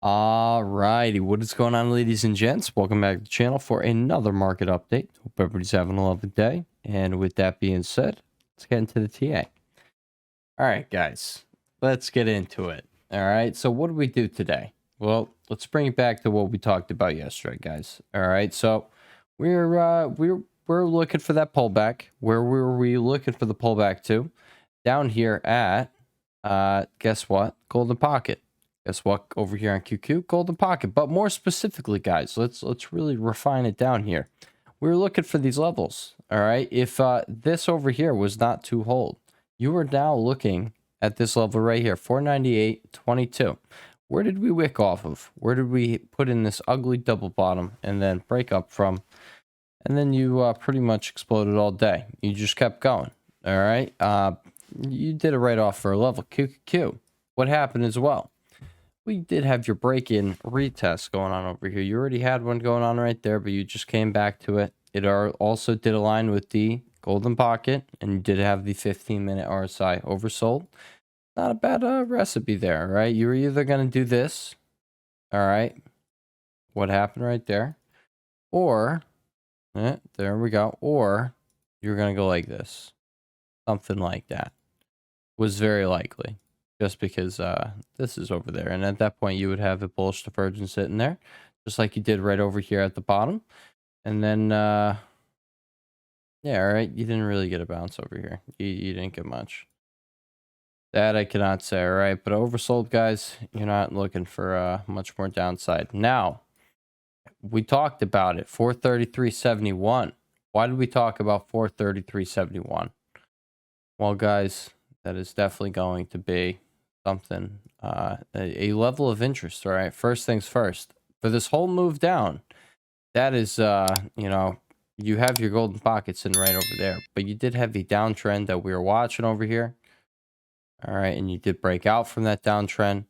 Alrighty, what is going on, ladies and gents? Welcome back to the channel for another market update. Hope everybody's having a lovely day. And with that being said, let's get into the TA. Alright, guys, let's get into it. Alright, so what did we do today? Well, let's bring it back to what we talked about yesterday, guys. Alright, so we're looking for that pullback. Where were we looking for the pullback to? Down here at guess what? Golden Pocket. Guess what? Over here on QQ, Golden Pocket. But more specifically, guys, let's really refine it down here. We're looking for these levels. All right. If this over here was not to hold, you are now looking at this level right here, 498.22. Where did we wick off of? Where did we put in this ugly double bottom and then break up from? And then you pretty much exploded all day. You just kept going. All right. You did it right off for a level. QQQ. What happened as well? We did have your break-in retest going on over here. You already had one going on right there, but you just came back to it. It also did align with the Golden Pocket, and you did have the 15-minute RSI oversold. Not a bad recipe there, right? You were either going to do this, all right, what happened right there, or, there we go, or you're going to go like this. Something like that was very likely. Just because this is over there. And at that point, you would have a bullish divergence sitting there, just like you did right over here at the bottom. And then, yeah, all right, you didn't really get a bounce over here. You didn't get much. That I cannot say, all right? But oversold, guys, you're not looking for much more downside. Now, we talked about it, 433.71. Why did we talk about 433.71? Well, guys, that is definitely going to be something, a level of interest. All right, first things first, for this whole move down, that is you have your golden pockets in right over there, but you did have the downtrend that we were watching over here. All right, and you did break out from that downtrend.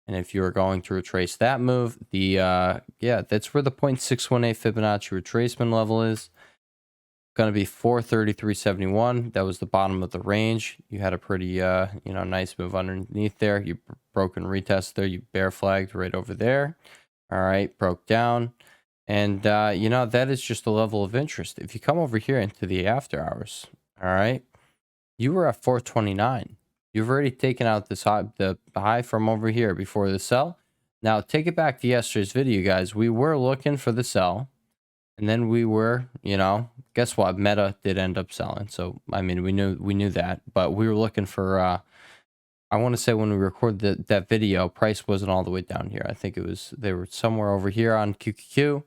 And if you were going to retrace that move, the yeah, that's where the 0.618 Fibonacci retracement level is going to be 433.71. That was the bottom of the range. You had a pretty nice move underneath there. You broke and retested there. You bear flagged right over there. All right, broke down. And that is just a level of interest. If you come over here into the after hours, all right, you were at 429. You've already taken out this the high from over here before the sell. Now take it back to yesterday's video, guys. We were looking for the sell. And then we were, guess what? Meta did end up selling. So, I mean, we knew that, but we were looking for, I want to say when we recorded that video, price wasn't all the way down here. I think they were somewhere over here on QQQ.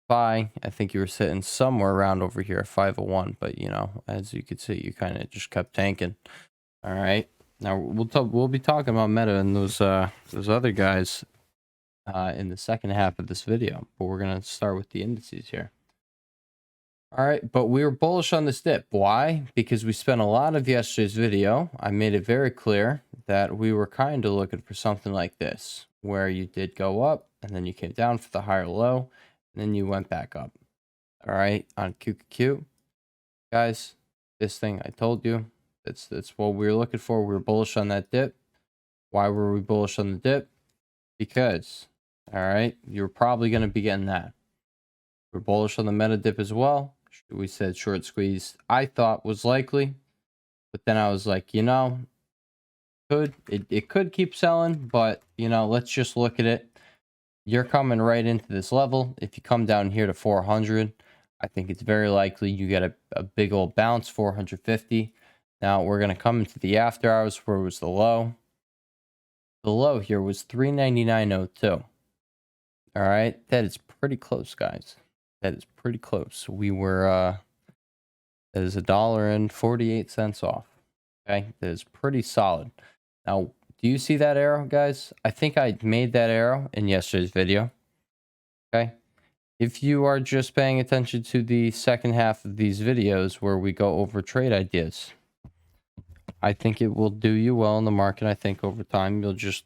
Buy, I think you were sitting somewhere around over here at 501, but as you could see, you kind of just kept tanking. All right. Now we'll be talking about Meta and those other guys in the second half of this video, but we're going to start with the indices here. All right, but we were bullish on this dip. Why? Because we spent a lot of yesterday's video. I made it very clear that we were kind of looking for something like this, where you did go up and then you came down for the higher low and then you went back up. All right, on QQQ, guys, this thing I told you, that's what we were looking for. We were bullish on that dip. Why were we bullish on the dip? Because, all right, you're probably going to be getting that. We're bullish on the meta dip as well. We said short squeeze, I thought was likely, but then I was like, it could keep selling, but let's just look at it. You're coming right into this level. If you come down here to 400, I think it's very likely you get a big old bounce, 450. Now we're going to come into the after hours where it was the low. The low here was 399.02. All right, that is pretty close, guys. That is pretty close. We were that is $1.48 off. Okay, that is pretty solid. Now, do you see that arrow, guys? I think I made that arrow in yesterday's video. Okay, if you are just paying attention to the second half of these videos where we go over trade ideas, I think it will do you well in the market. I think over time you'll just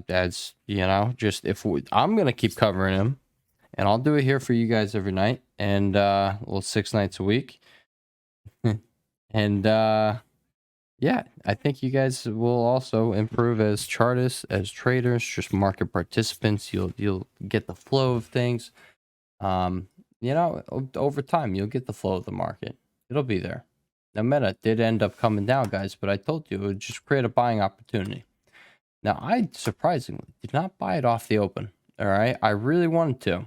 that's I'm gonna keep covering him. And I'll do it here for you guys every night. And 6 nights a week. And yeah, I think you guys will also improve as chartists, as traders, just market participants. You'll get the flow of things. Um, over time, you'll get the flow of the market. It'll be there. Now, Meta did end up coming down, guys, but I told you it would just create a buying opportunity. Now, I surprisingly did not buy it off the open. All right, I really wanted to. I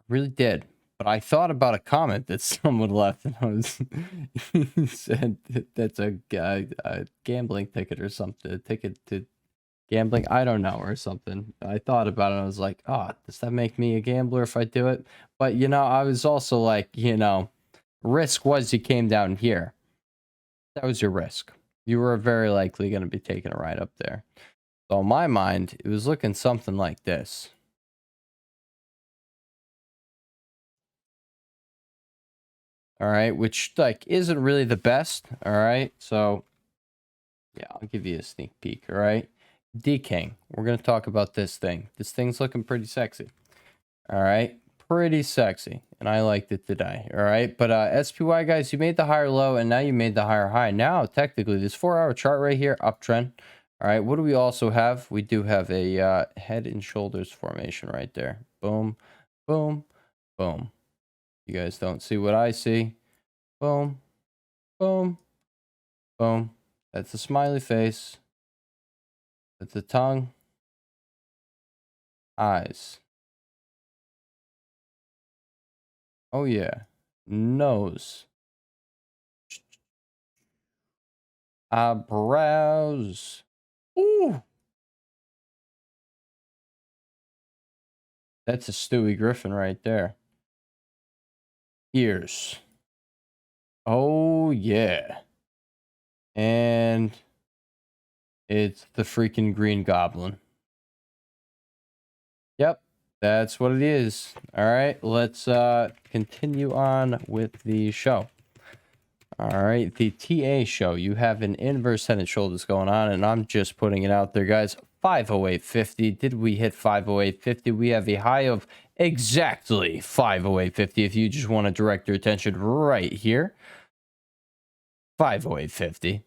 really did. But I thought about a comment that someone left, and I was he said that's a gambling ticket or something, a ticket to gambling, I don't know, or something. I thought about it, and I was like, oh, does that make me a gambler if I do it? But I was also like, risk was you came down here. That was your risk. You were very likely going to be taking a ride up there. So in my mind, it was looking something like this. All right, which like isn't really the best. All right, so yeah, I'll give you a sneak peek. All right, King. We're gonna talk about this thing. This thing's looking pretty sexy. All right, pretty sexy, and I liked it today. All right, but SPY guys, you made the higher low, and now you made the higher high. Now technically, this 4-hour chart right here, uptrend. All right, what do we also have? We do have a head and shoulders formation right there. Boom, boom, boom. You guys don't see what I see. Boom, boom, boom. That's a smiley face. That's the tongue. Eyes. Oh, yeah. Nose. Eyebrows. Ooh. That's a Stewie Griffin right there. Ears. Oh, yeah. And it's the freaking Green Goblin. Yep, that's what it is. All right, let's continue on with the show. All right, the TA show. You have an inverse head and shoulders going on, and I'm just putting it out there, guys. 508.50. Did we hit 508.50? We have a high of exactly 508.50. If you just want to direct your attention right here, 508.50.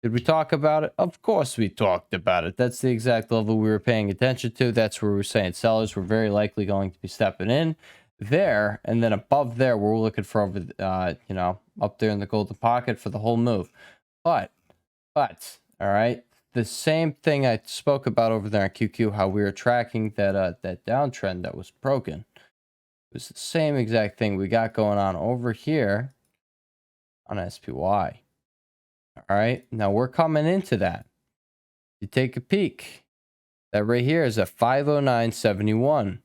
Did we talk about it? Of course we talked about it. That's the exact level we were paying attention to. That's where we're saying sellers were very likely going to be stepping in there. And then above there, we're looking for over, up there in the golden pocket for the whole move. But, all right, the same thing I spoke about over there on QQ, how we were tracking that that downtrend that was broken. It was the same exact thing we got going on over here on SPY. All right, now we're coming into that. You take a peek. That right here is a 509.71.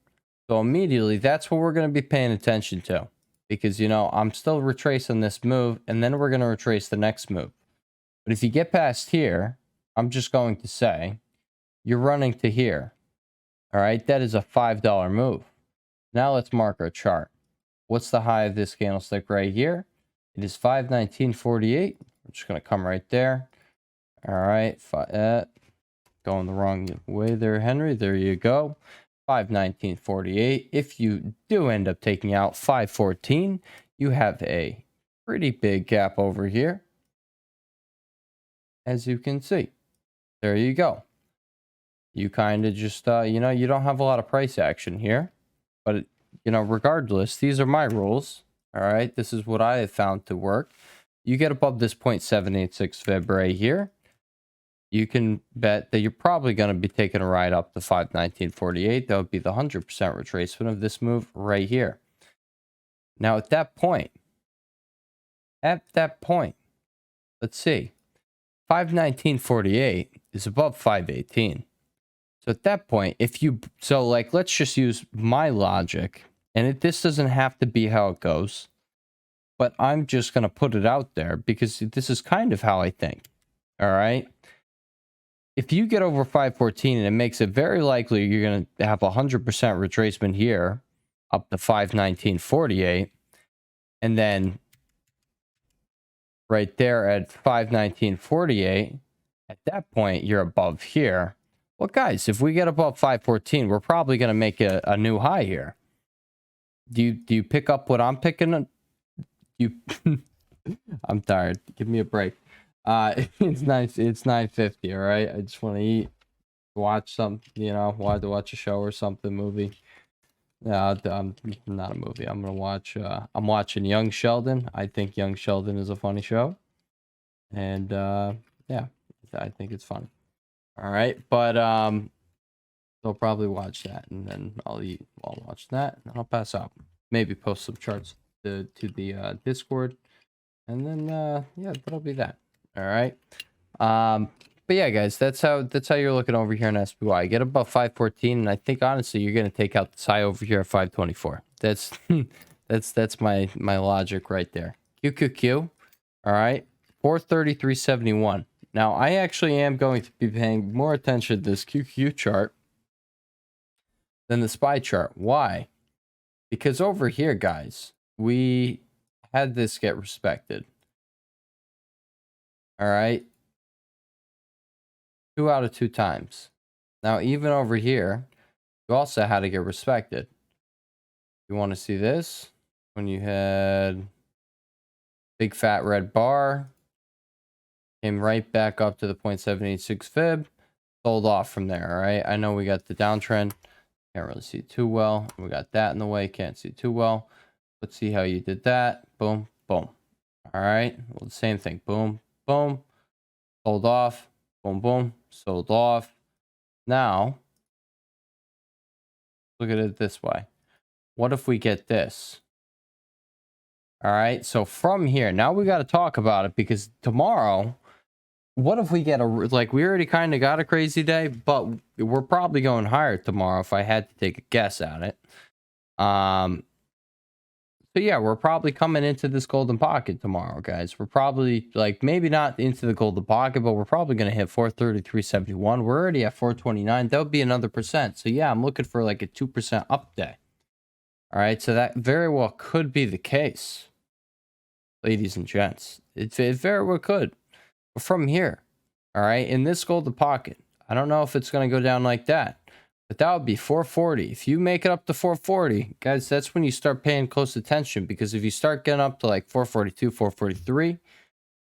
So immediately, that's what we're going to be paying attention to. Because, I'm still retracing this move, and then we're going to retrace the next move. But if you get past here, I'm just going to say, you're running to here. All right, that is a $5 move. Now let's mark our chart. What's the high of this candlestick right here? It is 519.48. I'm just going to come right there. All right, going the wrong way there, Henry. There you go. 519.48. If you do end up taking out 514, you have a pretty big gap over here. As you can see, there you go. You kind of just, you don't have a lot of price action here. But, regardless, these are my rules. All right, this is what I have found to work. You get above this 0.786 fib right here, you can bet that you're probably going to be taking a ride up to 519.48. That would be the 100% retracement of this move right here. Now, at that point, let's see, 519.48 is above 518. So at that point, let's just use my logic, and this doesn't have to be how it goes, but I'm just going to put it out there because this is kind of how I think. All right. If you get over 514, and it makes it very likely you're going to have 100% retracement here up to 519.48, and then right there at 519.48, at that point, you're above here. Well, guys, if we get above 514, we're probably going to make a new high here. Do you pick up what I'm picking? I'm tired. Give me a break. It's nice. It's 9:50. All right. I just want to eat, watch some, wanted to watch a show or something, movie. Yeah, I'm not a movie. I'm gonna watch. I'm watching Young Sheldon. I think Young Sheldon is a funny show, and yeah, I think it's funny. All right, but I'll probably watch that, and then I'll eat while I watch that, and I'll pass out. Maybe post some charts to the Discord, and then yeah, that'll be that. All right. But yeah, guys, that's how you're looking over here in SPY. Get about 514, and I think honestly you're gonna take out this high over here at 524. That's that's my logic right there. QQQ, all right, 433.71. Now I actually am going to be paying more attention to this QQQ chart than the SPY chart. Why? Because over here, guys, we had this get respected. All right. 2 out of 2 times. Now, even over here, you also had to get respected. You want to see this? When you had big fat red bar, came right back up to the 0.786 fib, sold off from there, all right? I know we got the downtrend. Can't really see it too well. We got that in the way. Can't see it too well. Let's see how you did that. Boom, boom. All right. Well, the same thing. Boom, boom. Sold off. Boom, boom. Sold off. Now, look at it this way. What if we get this? All right. So from here, now we got to talk about it, because tomorrow, what if we get like, we already kind of got a crazy day, but we're probably going higher tomorrow if I had to take a guess at it. So yeah, we're probably coming into this golden pocket tomorrow, guys. We're probably, like, maybe not into the golden pocket, but we're probably going to hit 433.71. We're already at 429. That would be another percent. So yeah, I'm looking for like a 2% up day. All right, so that very well could be the case, ladies and gents. It very well could. But from here, all right, in this golden pocket, I don't know if it's going to go down like that, but that would be 440. If you make it up to 440, guys, that's when you start paying close attention, because if you start getting up to like 442, 443,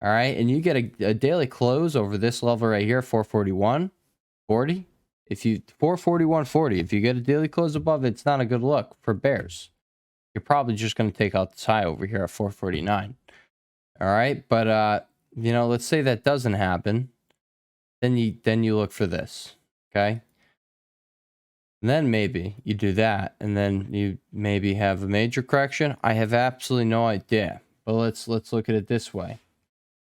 all right, and you get a daily close over this level right here, 441.40, if you 441.40, if you get a daily close above it, it's not a good look for bears. You're probably just going to take out this high over here at 449. All right, but let's say that doesn't happen, then you look for this, okay? And then maybe you do that, and then you maybe have a major correction. I have absolutely no idea, but let's look at it this way.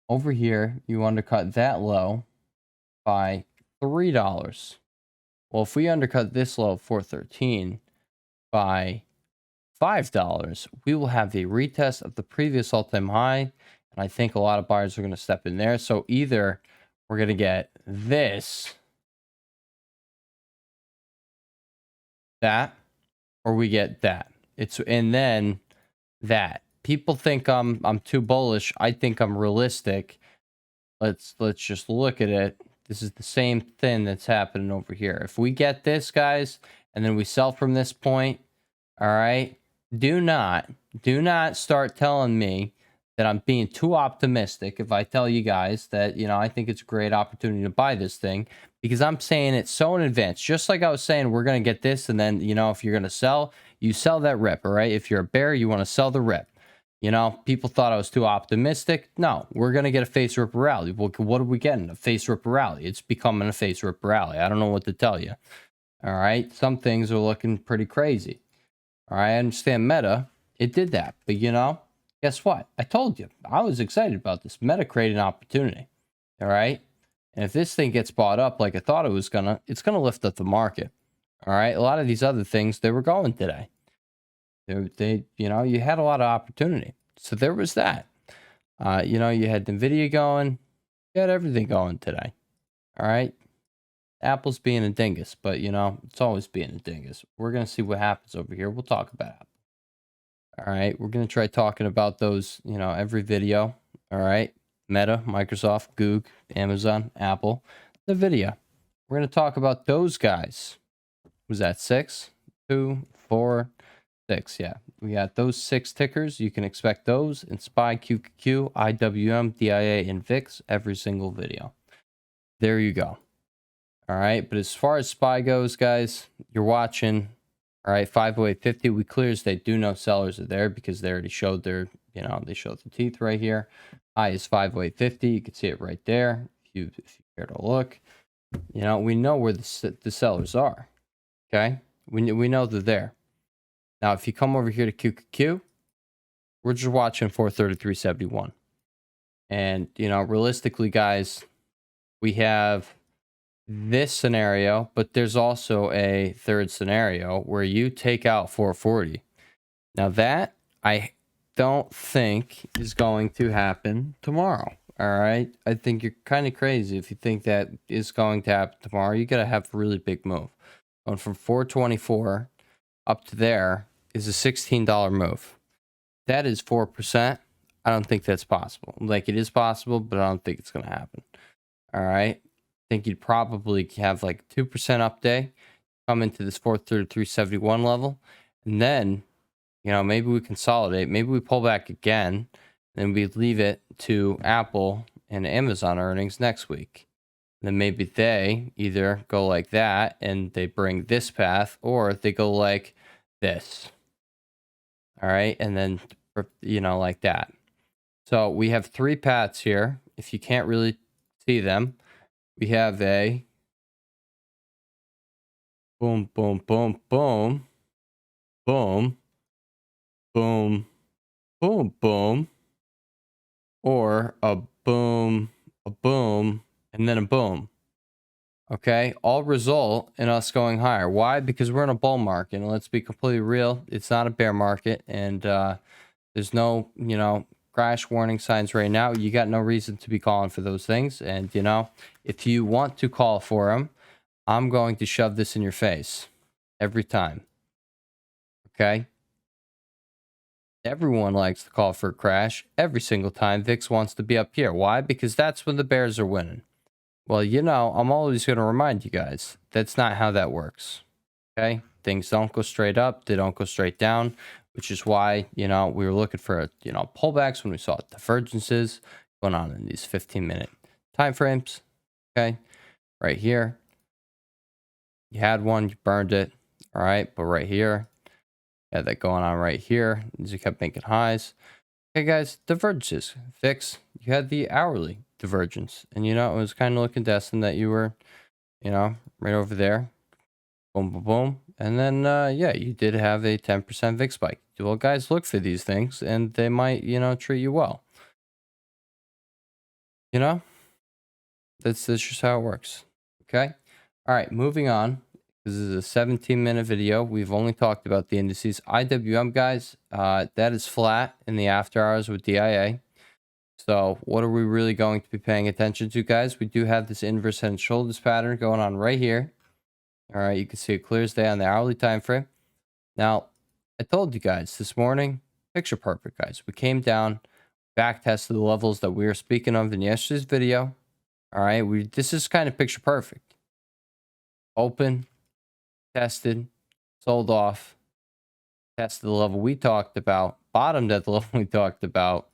Over here, you undercut that low by $3. Well, if we undercut this low of 413 by $5, we will have a retest of the previous all-time high, and I think a lot of buyers are going to step in there. So either we're going to get this, that, or we get that. And then that. People think I'm too bullish. I think I'm realistic. Let's just look at it. This is the same thing that's happening over here. If we get this, guys, and then we sell from this point, all right, do not start telling me that I'm being too optimistic if I tell you guys that, I think it's a great opportunity to buy this thing, because I'm saying it so in advance. Just like I was saying, we're going to get this, and then, if you're going to sell, you sell that rip, all right? If you're a bear, you want to sell the rip. People thought I was too optimistic. No, we're going to get a face rip rally. Well, what are we getting? A face rip rally. It's becoming a face rip rally. I don't know what to tell you. All right. Some things are looking pretty crazy. All right. I understand Meta. It did that. But, guess what? I told you. I was excited about this. Meta created an opportunity. All right. And if this thing gets bought up like I thought it was it's going to lift up the market. All right. A lot of these other things, they were going today. You had a lot of opportunity. So there was that. You had Nvidia going. You had everything going today. All right. Apple's being a dingus, but, it's always being a dingus. We're going to see what happens over here. We'll talk about Apple. All right. We're going to try talking about those, every video. All right. Meta, Microsoft, Google, Amazon, Apple, Nvidia. We're going to talk about those guys. Was that 6, 2, 4, 6, yeah. We got those 6 tickers. You can expect those in SPY, QQQ, IWM, DIA, and VIX every single video. There you go. All right. But as far as SPY goes, guys, you're watching. All right. 508.50. We clear as they do know sellers are there because they already showed their, they showed the teeth right here. High is 508.50. You can see it right there. If you care to look, we know where the sellers are. Okay. We know they're there. Now, if you come over here to QQQ, we're just watching 433.71. And, realistically, guys, we have this scenario, but there's also a third scenario where you take out 440. Now, that I don't think is going to happen tomorrow. All right. I think you're kind of crazy if you think that is going to happen tomorrow. You got to have a really big move. Going from 424 up to there is a $16 move. That is 4%. I don't think that's possible. Like, it is possible, but I don't think it's going to happen. All right. I think you'd probably have like 2% up day, come into this 433.71 level, and then, maybe we consolidate. Maybe we pull back again, and we leave it to Apple and Amazon earnings next week. And then maybe they either go like that and they bring this path, or they go like this. All right. And then, like that. So we have 3 paths here. If you can't really see them, we have a boom, boom, boom, boom, boom, boom, boom, boom, or a boom, and then a boom. Okay, all result in us going higher. Why? Because we're in a bull market, and let's be completely real, it's not a bear market, and there's no, crash warning signs right now. You got no reason to be calling for those things, and if you want to call for them, I'm going to shove this in your face every time. Okay? Everyone likes to call for a crash every single time VIX wants to be up here. Why? Because that's when the bears are winning. Well, I'm always going to remind you guys, that's not how that works. Okay? Things don't go straight up. They don't go straight down, which is why, we were looking for, pullbacks when we saw divergences going on in these 15-minute time frames. Okay? Right here. You had one, you burned it. All right? But right here, you had that going on right here. As you kept making highs. Okay, guys, divergences. VIX, you had the hourly divergence. And, it was kind of looking destined that you were, right over there. Boom, boom, boom. And then, you did have a 10% VIX spike. Well, guys, look for these things, and they might, treat you well. That's just how it works. Okay? All right, moving on. This is a 17-minute video. We've only talked about the indices. IWM, guys, that is flat in the after hours with DIA. So what are we really going to be paying attention to, guys? We do have this inverse head and shoulders pattern going on right here. All right, you can see it clear as day on the hourly time frame. Now, I told you guys this morning, picture perfect, guys. We came down, back tested the levels that we were speaking of in yesterday's video. All right, this is kind of picture perfect. Open, tested, sold off, tested the level we talked about, bottomed at the level we talked about.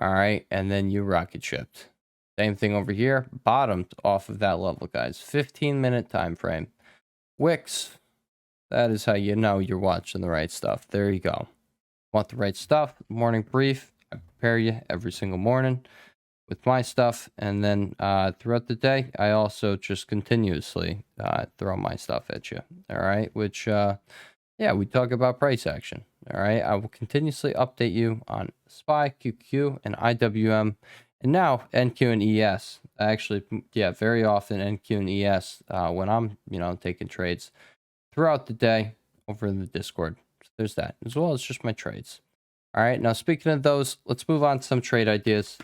All right, and then you rocket shipped. Same thing over here, bottomed off of that level, guys. 15-minute time frame. Wicks, that is how you know you're watching the right stuff. There you go. Want the right stuff? Morning brief. I prepare you every single morning with my stuff, and then throughout the day, I also just continuously throw my stuff at you. All right, which we talk about price action. All right, I will continuously update you on SPY, QQQ, and IWM, and now NQ and ES. Actually, very often NQ and ES when I'm taking trades throughout the day over in the Discord. So there's that, as well as just my trades. All right, now speaking of those, let's move on to some trade ideas,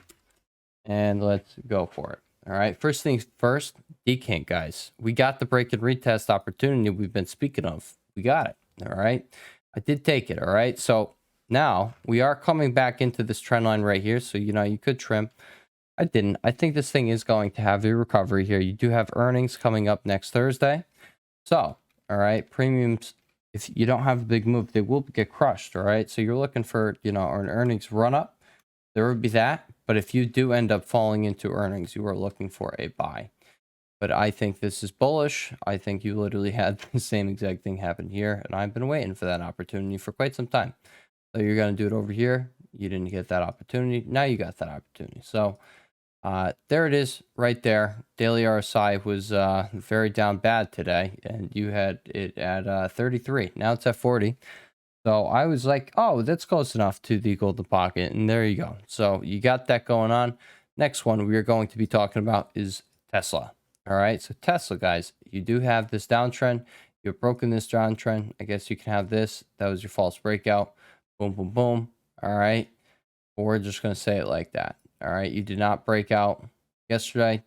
and let's go for it. All right, first things first, decant, guys. We got the break and retest opportunity we've been speaking of. We got it. All right, I did take it. All right, so now we are coming back into this trend line right here. So you could trim. I didn't. I think this thing is going to have a recovery here. You do have earnings coming up next Thursday. So all right, premiums if you don't have a big move, they will get crushed. All right. So you're looking for, an earnings run up. There would be that. But if you do end up falling into earnings, you are looking for a buy. But I think this is bullish. I think you literally had the same exact thing happen here. And I've been waiting for that opportunity for quite some time. So you're going to do it over here. You didn't get that opportunity. Now you got that opportunity. So there it is right there. Daily RSI was very down bad today. And you had it at 33. Now it's at 40. So I was like, oh, that's close enough to the golden pocket. And there you go. So you got that going on. Next one we are going to be talking about is Tesla. All right. So Tesla, guys, you do have this downtrend. You've broken this downtrend. I guess you can have this. That was your false breakout. Boom, boom, boom. All right. We're just going to say it like that. All right. You did not break out yesterday.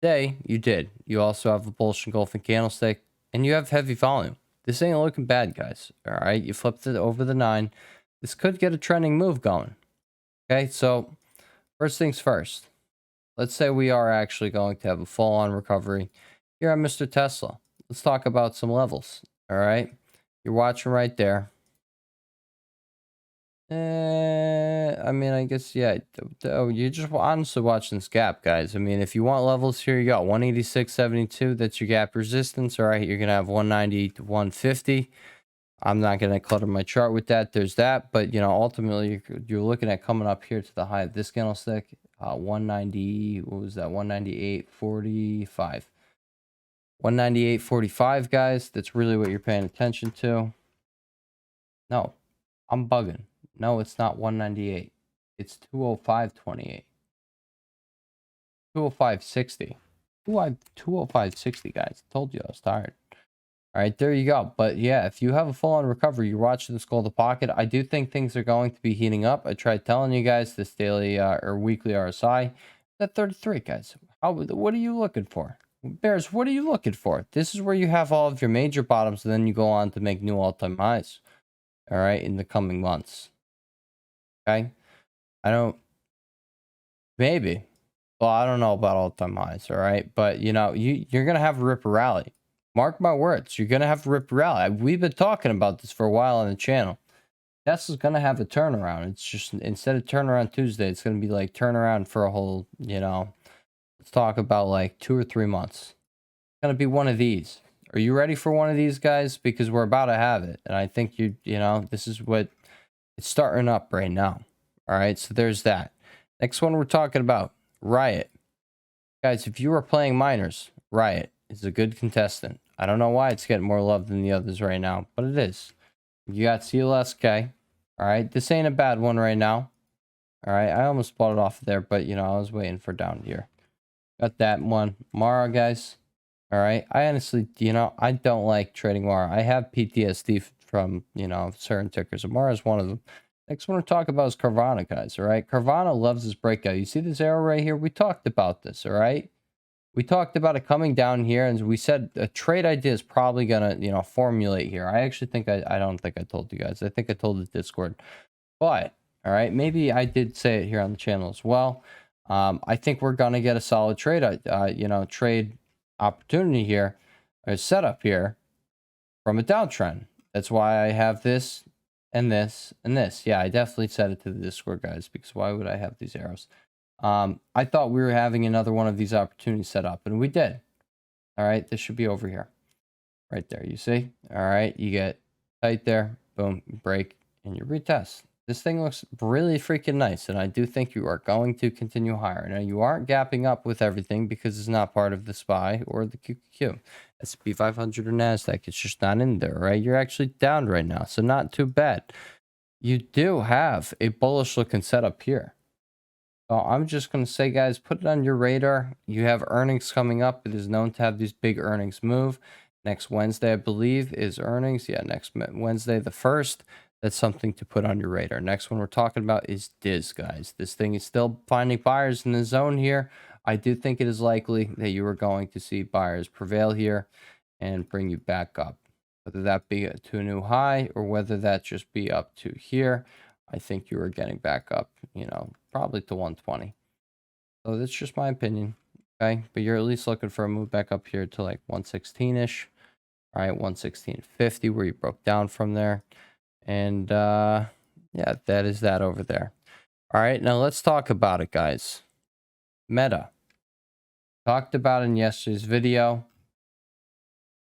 Today, you did. You also have a bullish engulfing candlestick and you have heavy volume. This ain't looking bad, guys. All right. You flipped it over the 9. This could get a trending move going. Okay. So first things first. Let's say we are actually going to have a full-on recovery here on Mr. Tesla. Let's talk about some levels. All right. You're watching right there. I mean, I guess, yeah. You're just honestly watching this gap, guys. I mean, if you want levels, here you go. 186.72. That's your gap resistance. All right. You're going to have 190 to 150. I'm not going to clutter my chart with that. There's that. But, ultimately, you're looking at coming up here to the high of this candlestick. 190, what was that? 198.45. 198.45, guys. That's really what you're paying attention to. No, I'm bugging. No, it's not 198. It's 205.28. 205.60. 205.60, guys. I told you I was tired. All right, there you go. But yeah, if you have a full-on recovery, you're watching this golden pocket. I do think things are going to be heating up. I tried telling you guys this daily or weekly RSI at 33, guys. What are you looking for? Bears, what are you looking for? This is where you have all of your major bottoms, and then you go on to make new all-time highs. All right, in the coming months. Okay, maybe. Well, I don't know about all-time highs. All right, but you're gonna have a ripper rally. Mark my words, you're going to have to rip rally. We've been talking about this for a while on the channel. Tesla's going to have a turnaround. It's just, instead of turnaround Tuesday, it's going to be like turnaround for a whole, let's talk about like 2 or 3 months. It's going to be one of these. Are you ready for one of these, guys? Because we're about to have it. And I think this is what it's starting up right now. All right, so there's that. Next one we're talking about, Riot. Guys, if you are playing miners, Riot is a good contestant. I don't know why it's getting more love than the others right now, but it is. You got CLSK. All right. This ain't a bad one right now. All right. I almost bought it off of there, but, I was waiting for down here. Got that one. Mara, guys. All right. I honestly, I don't like trading Mara. I have PTSD from, certain tickers. Mara is one of them. Next one we're talking about is Carvana, guys. All right. Carvana loves this breakout. You see this arrow right here? We talked about this. All right. We talked about it coming down here, and we said a trade idea is probably going to, formulate here. I actually think I don't think I told you guys. I think I told the Discord. But, all right, maybe I did say it here on the channel as well. I think we're going to get a solid trade, trade opportunity here, or setup here from a downtrend. That's why I have this and this and this. Yeah, I definitely said it to the Discord, guys, because why would I have these arrows? I thought we were having another one of these opportunities set up, and we did. All right, this should be over here. Right there, you see? All right, you get tight there, boom, you break, and you retest. This thing looks really freaking nice, and I do think you are going to continue higher. Now, you aren't gapping up with everything because it's not part of the SPY or the QQQ. S&P 500 or NASDAQ, it's just not in there, right? You're actually down right now, so not too bad. You do have a bullish-looking setup here. So I'm just going to say, guys, put it on your radar. You have earnings coming up. It is known to have these big earnings move. Next Wednesday, I believe, is earnings. Yeah, next Wednesday, the 1st. That's something to put on your radar. Next one we're talking about is Diz, guys. This thing is still finding buyers in the zone here. I do think it is likely that you are going to see buyers prevail here and bring you back up. Whether that be to a new high or whether that just be up to here, I think you are getting back up, probably to 120. So that's just my opinion. Okay. But you're at least looking for a move back up here to like 116-ish. All right, 116.50 where you broke down from there. And yeah, that is that over there. All right, now let's talk about it, guys. Meta. Talked about in yesterday's video.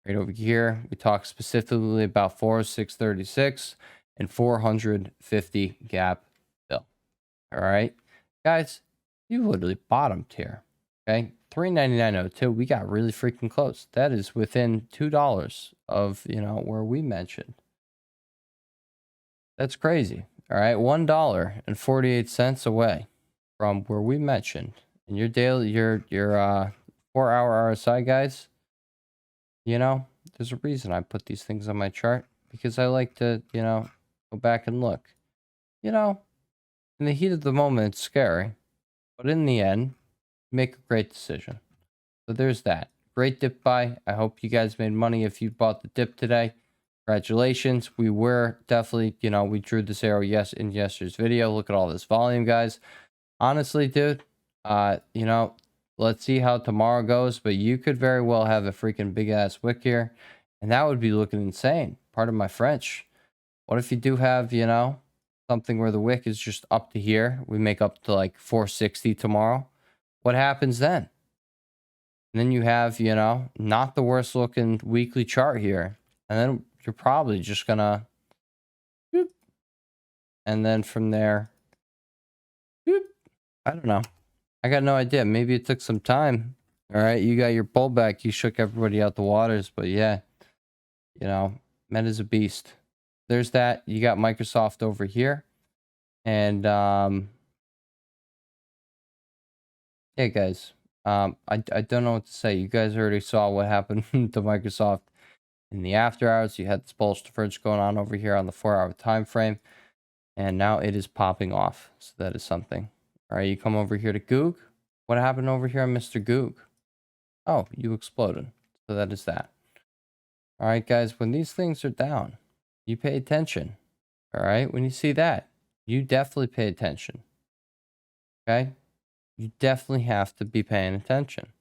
Right over here, we talked specifically about 406.36 and 450 gap fill. All right, guys, you literally bottomed here. Okay, 399.02. We got really freaking close. That is within $2 of where we mentioned. That's crazy. All right, $1.48 away from where we mentioned. And your daily, your 4-hour RSI, guys. There's a reason I put these things on my chart, because I like to, go back and look. In the heat of the moment, it's scary, but in the end, make a great decision. So there's that. Great dip buy. I hope you guys made money if you bought the dip today. Congratulations. We were definitely, we drew this arrow in yesterday's video. Look at all this volume, guys. Honestly, dude, let's see how tomorrow goes, but you could very well have a freaking big ass wick here, and that would be looking insane. Pardon my French. What if you do have, something where the wick is just up to here? We make up to like 460 tomorrow. What happens then? And then you have, not the worst looking weekly chart here. And then you're probably just gonna, boop, and then from there, boop, I don't know. I got no idea. Maybe it took some time. All right, you got your pullback. You shook everybody out the waters, but yeah, Meta's a beast. There's that. You got Microsoft over here, and yeah, guys. I don't know what to say. You guys already saw what happened to Microsoft in the after hours. You had this bullish divergence going on over here on the 4-hour time frame, and now it is popping off. So that is something. All right, you come over here to Goog. What happened over here on Mr. Goog? Oh, you exploded. So that is that. All right, guys, when these things are down, you pay attention. All right, when you see that, you definitely pay attention. Okay, you definitely have to be paying attention.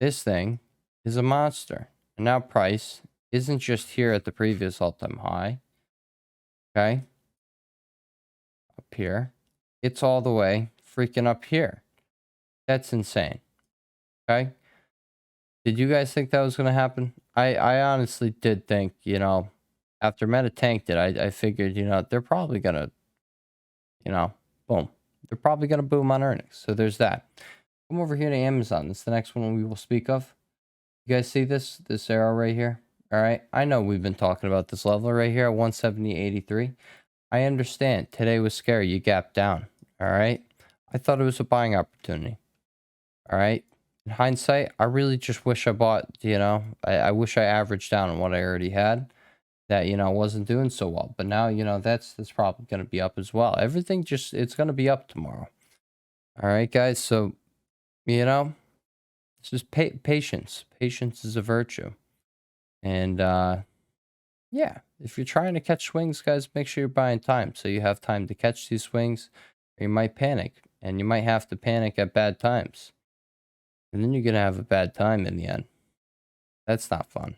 This thing is a monster. And now price isn't just here at the previous all-time high. Okay, up here, it's all the way freaking up here. That's insane. Okay. Did you guys think that was going to happen? I honestly did think, after Meta tanked it, I figured, they're probably going to, boom. They're probably going to boom on earnings. So there's that. Come over here to Amazon. That's the next one we will speak of. You guys see this arrow right here? All right. I know we've been talking about this level right here at 170.83. I understand. Today was scary. You gapped down. All right. I thought it was a buying opportunity. All right. In hindsight, I really just wish I bought, I wish I averaged down on what I already had. That, wasn't doing so well. But now, that's probably going to be up as well. Everything it's going to be up tomorrow. All right, guys. So, it's just patience. Patience is a virtue. And, yeah, if you're trying to catch swings, guys, make sure you're buying time. So you have time to catch these swings, or you might panic. And you might have to panic at bad times. And then you're going to have a bad time in the end. That's not fun.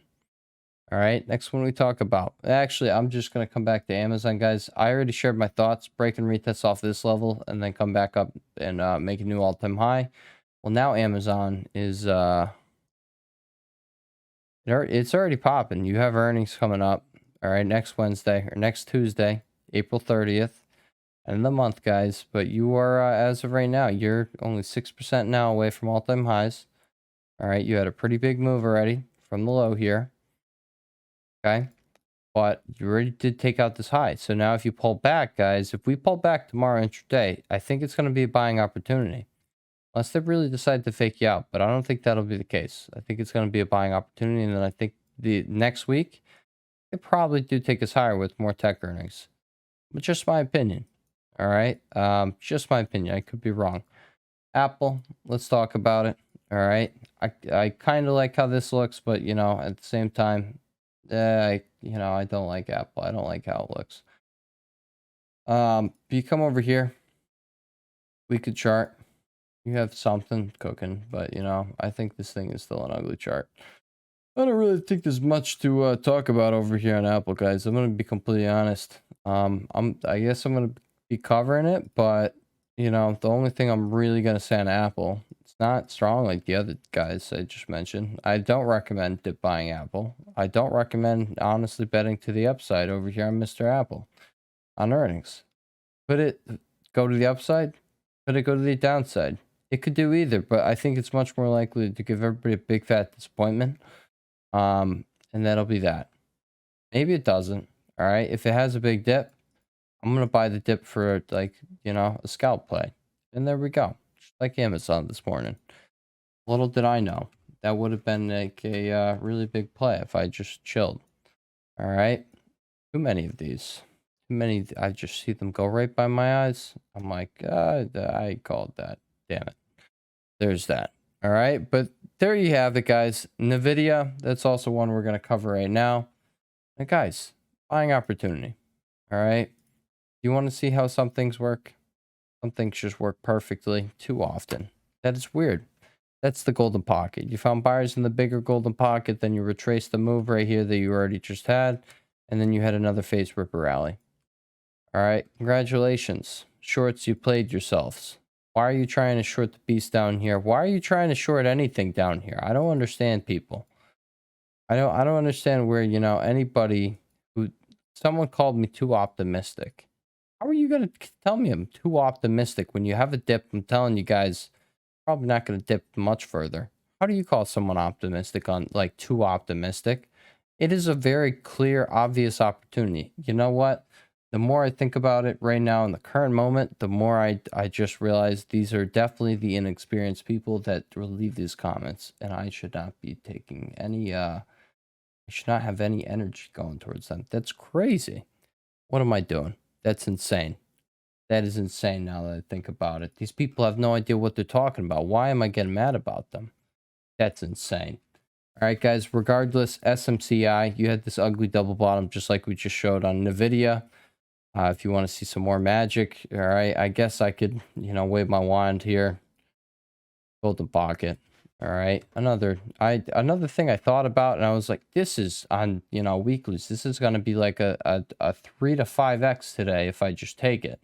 All right. Next one we talk about. Actually, I'm just going to come back to Amazon, guys. I already shared my thoughts. Break and retest off this level and then come back up and make a new all-time high. Well, now Amazon is... it's already popping. You have earnings coming up. All right. Next Wednesday or next Tuesday, April 30th. End of the month, guys. But you are, as of right now, you're only 6% now away from all-time highs. All right. You had a pretty big move already from the low here. Okay. But you already did take out this high. So now if you pull back, guys, if we pull back tomorrow intraday, I think it's going to be a buying opportunity. Unless they really decide to fake you out. But I don't think that'll be the case. I think it's going to be a buying opportunity. And then I think the next week, they probably do take us higher with more tech earnings. But just my opinion. All right. Just my opinion. I could be wrong. Apple, let's talk about it. All right. I kind of like how this looks, but at the same time, I don't like Apple. I don't like how it looks. If you come over here, weekly chart, you have something cooking, but I think this thing is still an ugly chart. I don't really think there's much to talk about over here on Apple, guys. I'm gonna be completely honest. I guess I'm gonna be covering it, but you know, the only thing I'm really gonna say on Apple, it's not strong like the other guys I just mentioned. I don't recommend dip buying Apple. I don't recommend honestly betting to the upside over here on Mr. Apple on earnings. Could it go to the upside? Could it go to the downside? It could do either, but I think it's much more likely to give everybody a big fat disappointment. And that'll be that. Maybe it doesn't. All right. If it has a big dip, I'm gonna buy the dip for like, you know, a scalp play. And there we go. Just like Amazon this morning. Little did I know that would have been like a really big play if I just chilled. All right. Too many of these. Too many. I just see them go right by my eyes. I'm like, I called that. Damn it. There's that. All right. But there you have it, guys. Nvidia. That's also one we're going to cover right now. And guys, buying opportunity. All right. You want to see how some things work? Some things just work perfectly too often. That is weird. That's the golden pocket. You found buyers in the bigger golden pocket, then you retrace the move right here that you already just had, and then you had another face ripper rally. All right, congratulations. Shorts, you played yourselves. Why are you trying to short the beast down here? Why are you trying to short anything down here? I don't understand, people. I don't understand where, you know, anybody who someone called me too optimistic. How are you going to tell me I'm too optimistic when you have a dip? I'm telling you guys, probably not going to dip much further. How do you call someone optimistic on like too optimistic? It is a very clear, obvious opportunity. You know what? The more I think about it right now in the current moment, the more I just realize these are definitely the inexperienced people that will leave these comments, and I should not be taking any I should not have any energy going towards them. That's crazy. What am I doing? That's insane. That is insane now that I think about it. These people have no idea what they're talking about. Why am I getting mad about them? That's insane. All right, guys, regardless, SMCI, you had this ugly double bottom just like we just showed on Nvidia. If you want to see some more magic, all right, I guess I could, you know, wave my wand here. Golden pocket. All right. Another thing I thought about, and I was like, this is on, you know, weeklies. This is going to be like a 3 to 5x today if I just take it.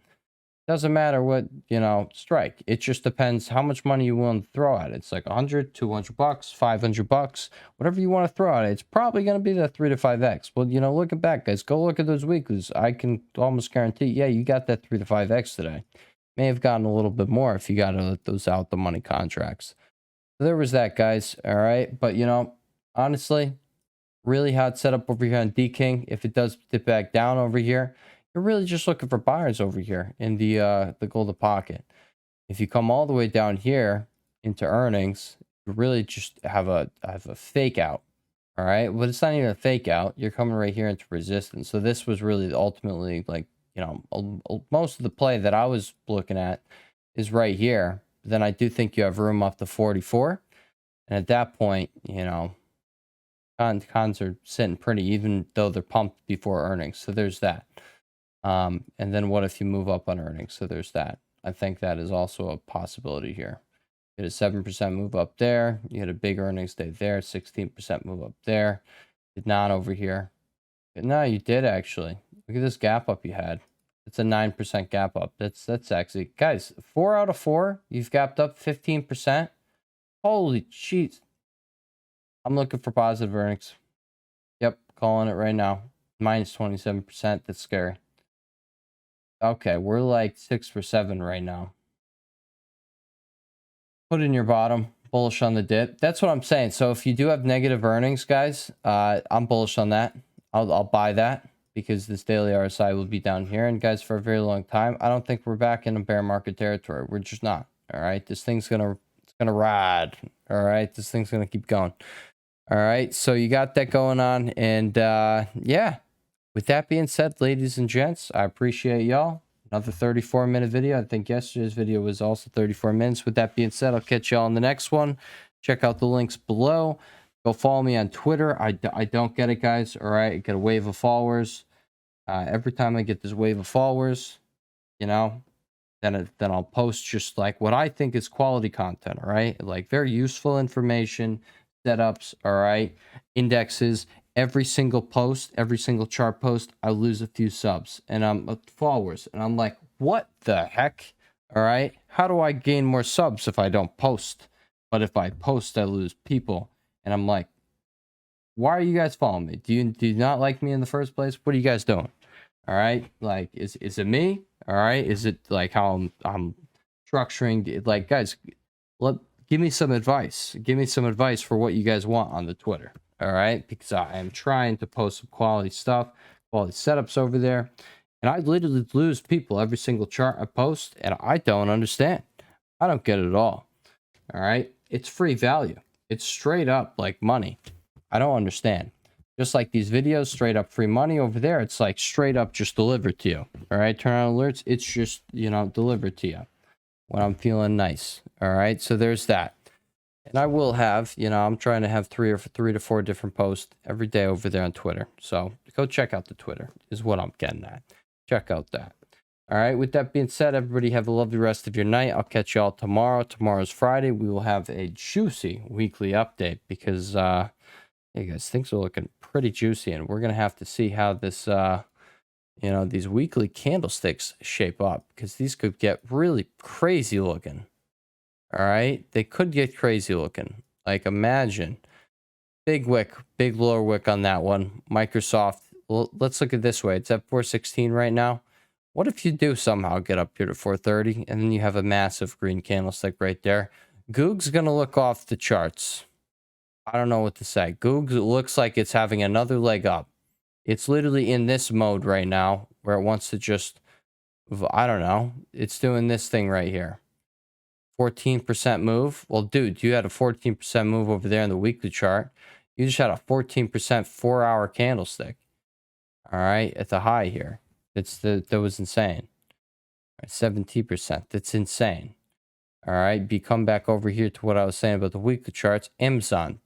Doesn't matter what, you know, strike. It just depends how much money you want to throw at it. It's like 100, 200 bucks, 500 bucks, whatever you want to throw at it. It's probably going to be that 3 to 5x. Well, you know, looking back, guys, go look at those weeklies. I can almost guarantee, yeah, you got that 3 to 5x today. May have gotten a little bit more if you got those out the money contracts. So there was that, guys. All right. But, you know, honestly, really hot setup over here on D-King. If it does dip back down over here, you're really just looking for buyers over here in the golden pocket. If you come all the way down here into earnings, you really just have a fake out. All right. But it's not even a fake out. You're coming right here into resistance. So this was really ultimately like, you know, most of the play that I was looking at is right here. Then I do think you have room up to 44. And at that point, you know, cons are sitting pretty, even though they're pumped before earnings. So there's that. And then what if you move up on earnings? So there's that. I think that is also a possibility here. You had a 7% move up there. You had a big earnings day there. 16% move up there. Did not over here. But no, you did actually. Look at this gap up you had. It's a 9% gap up. That's actually, guys, 4 out of 4. You've gapped up 15%. Holy jeez. I'm looking for positive earnings. Yep, calling it right now. Minus 27%. That's scary. Okay, we're like 6 or 7 right now. Put in your bottom. Bullish on the dip. That's what I'm saying. So if you do have negative earnings, guys, I'm bullish on that. I'll buy that because this daily RSI will be down here. And guys, for a very long time, I don't think we're back in a bear market territory. We're just not. All right, this thing's gonna ride. All right, this thing's gonna keep going. All right, so you got that going on, and yeah. With that being said, ladies and gents, I appreciate y'all. Another 34-minute video. I think yesterday's video was also 34 minutes. With that being said, I'll catch y'all in the next one. Check out the links below. Go follow me on Twitter. I don't get it, guys. All right, I get a wave of followers. Every time I get this wave of followers, you know, then I'll post just like what I think is quality content. All right, like very useful information, setups, all right, indexes, every single post, every single chart post, I lose a few subs and followers, and I'm like, what the heck? All right, how do I gain more subs if I don't post? But if I post, I lose people, and I'm like, why are you guys following me? Do you not like me in the first place? What are you guys doing? All right, like, is it me? All right, is it like how I'm structuring it? Like, guys, give me some advice. Give me some advice for what you guys want on the Twitter. All right, because I am trying to post some quality stuff, quality setups over there, and I literally lose people every single chart I post, and I don't understand. I don't get it at all. All right, it's free value. It's straight up like money. I don't understand. Just like these videos, straight up free money over there, it's like straight up just delivered to you. All right, turn on alerts. It's just, delivered to you when I'm feeling nice. All right, so there's that. And I will have, I'm trying to have three to four different posts every day over there on Twitter. So go check out the Twitter is what I'm getting at. Check out that. All right, with that being said, everybody have a lovely rest of your night. I'll catch you all tomorrow. Tomorrow's Friday. We will have a juicy weekly update because, hey guys, things are looking pretty juicy, and we're going to have to see how this, these weekly candlesticks shape up because these could get really crazy looking. All right, they could get crazy looking. Like, imagine big wick, big lower wick on that one. Microsoft, well, let's look at it this way. It's at 416 right now. What if you do somehow get up here to 430 and then you have a massive green candlestick right there? Goog's going to look off the charts. I don't know what to say. Goog looks like it's having another leg up. It's literally in this mode right now where it wants to just, I don't know. It's doing this thing right here. 14% move. Well, dude, you had a 14% move over there in the weekly chart. You just had a 14% 4-hour candlestick. All right, at the high here. That was insane. 17%. That's insane. All right, come back over here to what I was saying about the weekly charts. Amazon,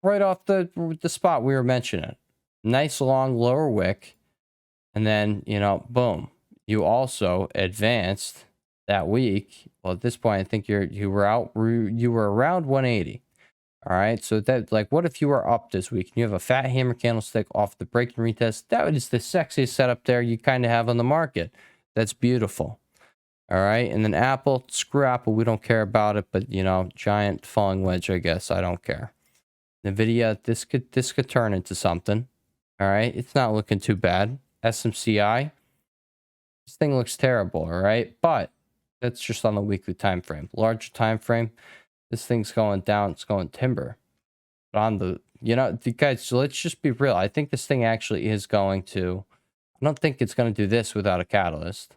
right off the spot we were mentioning. Nice long lower wick, and then boom. You also advanced that week. Well, at this point, I think you were around 180. All right, so that, like, what if you were up this week and you have a fat hammer candlestick off the break and retest? That is the sexiest setup there you kind of have on the market. That's beautiful. All right, and then Apple, screw Apple, we don't care about it, but giant falling wedge, I guess. I don't care. Nvidia, this could turn into something. All right, it's not looking too bad. SMCI, this thing looks terrible, all right, but that's just on the weekly time frame. Larger time frame, this thing's going down. It's going timber. But on the, guys, let's just be real. I think this thing actually is going to, I don't think it's going to do this without a catalyst. I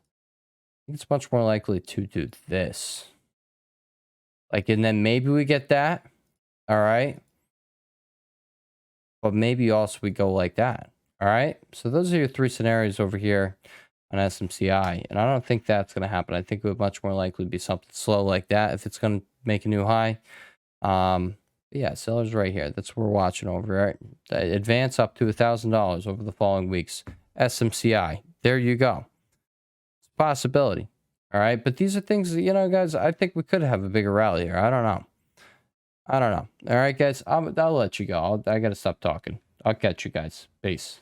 think it's much more likely to do this. Like, and then maybe we get that. All right. But maybe also we go like that. All right. So those are your three scenarios over here on SMCI. And I don't think that's going to happen. I think it would much more likely be something slow like that if it's going to make a new high. Yeah, sellers right here. That's what we're watching over, right? Advance up to $1,000 over the following weeks. SMCI. There you go. It's a possibility. All right. But these are things that, guys, I think we could have a bigger rally here. I don't know. All right, guys. I'll let you go. I got to stop talking. I'll catch you guys. Peace.